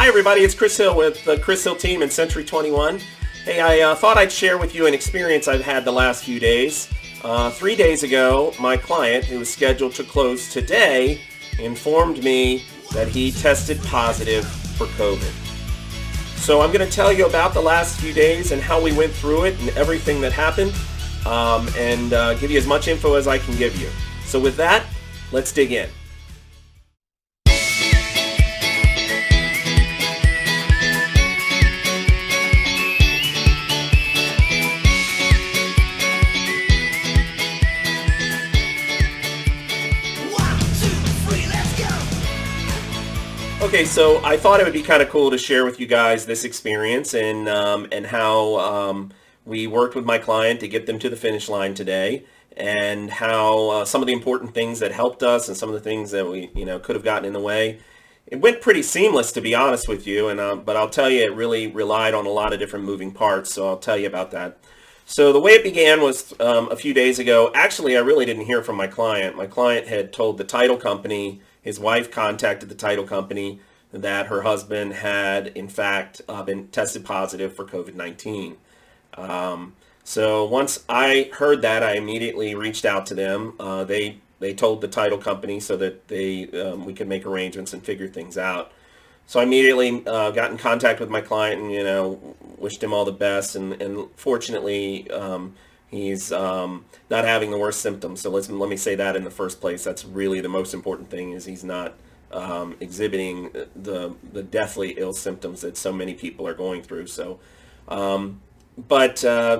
Hi everybody, it's Chris Hill with the Chris Hill team in Century 21. Hey, I thought I'd share with you an experience I've had the last few days. 3 days ago, my client, who was scheduled to close today, informed me that he tested positive for COVID. So I'm going to tell you about the last few days and how we went through it and everything that happened, and give you as much info as I can give you. So with that, let's dig in. Okay, so I thought it would be kind of cool to share with you guys this experience and how we worked with my client to get them to the finish line today, and how some of the important things that helped us and some of the things that we could have gotten in the way. It went pretty seamless, to be honest with you, and but I'll tell you, it really relied on a lot of different moving parts. So I'll tell you about that. So the way it began was a few days ago. Actually, I really didn't hear from my client. My client had told the title company. His wife contacted the title company that her husband had, in fact, been tested positive for COVID-19. So once I heard that, I immediately reached out to them. They told the title company so that we could make arrangements and figure things out. So I immediately got in contact with my client and wished him all the best. And fortunately, he's not having the worst symptoms. So let me say that in the first place. That's really the most important thing, is he's not exhibiting the deathly ill symptoms that so many people are going through. So, but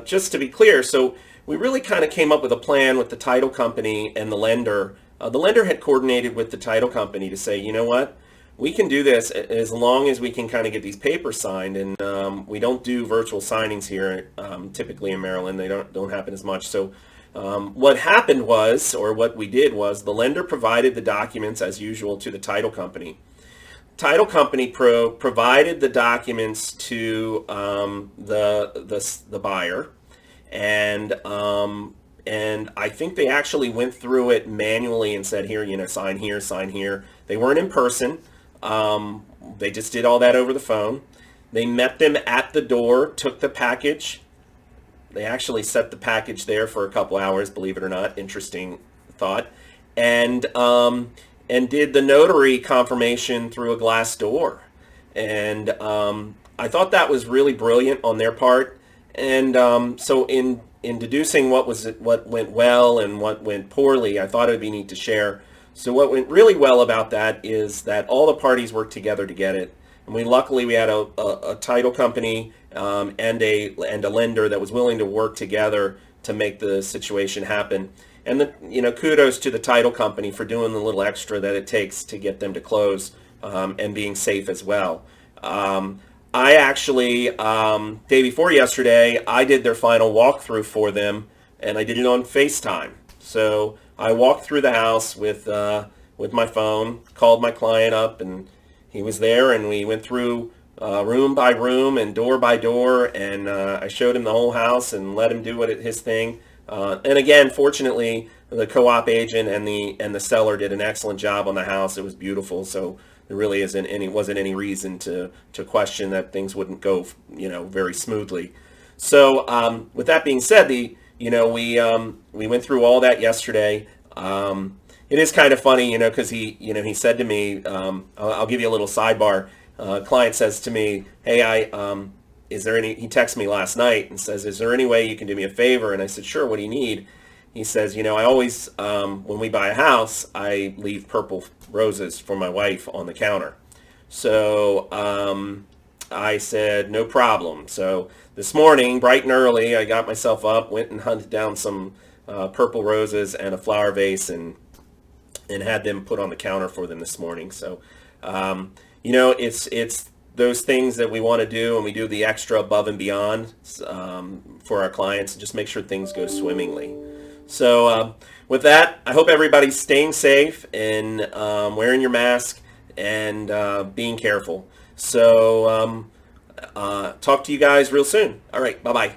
just to be clear, so we really kind of came up with a plan with the title company and the lender. The lender had coordinated with the title company to say, you know what, we can do this as long as we can kind of get these papers signed, and we don't do virtual signings here. Typically in Maryland, they don't happen as much. So what happened was, or what we did was, the lender provided the documents as usual to the title company. Title company provided the documents to the buyer, and I think they actually went through it manually and said, here, sign here, sign here. They weren't in person. They just did all that over the phone. They met them at the door, took the package. They actually set the package there for a couple hours, believe it or not. Interesting thought. And did the notary confirmation through a glass door. And I thought that was really brilliant on their part. And so in deducing what went well and what went poorly, I thought it would be neat to share. So what went really well about that is that all the parties worked together to get it. And luckily we had a title company and a lender that was willing to work together to make the situation happen. And kudos to the title company for doing the little extra that it takes to get them to close, and being safe as well. I actually, day before yesterday, I did their final walkthrough for them, and I did it on FaceTime. So I walked through the house with my phone, called my client up, and he was there, and we went through room by room and door by door, and I showed him the whole house and let him do his thing. And again, fortunately, the co-op agent and the seller did an excellent job on the house. It was beautiful, so there really wasn't any reason to question that things wouldn't go very smoothly. So with that being said, we went through all that yesterday. It is kind of funny, because he said to me, I'll give you a little sidebar. Client says to me, hey, he texted me last night and says, is there any way you can do me a favor? And I said, sure, what do you need? He says, I always, when we buy a house, I leave purple roses for my wife on the counter. So I said, no problem. So this morning, bright and early, I got myself up, went and hunted down some purple roses and a flower vase, and had them put on the counter for them this morning. So, it's those things that we want to do, and we do the extra above and beyond for our clients, and just make sure things go swimmingly. So with that, I hope everybody's staying safe and wearing your mask and being careful. So talk to you guys real soon. All right, bye-bye.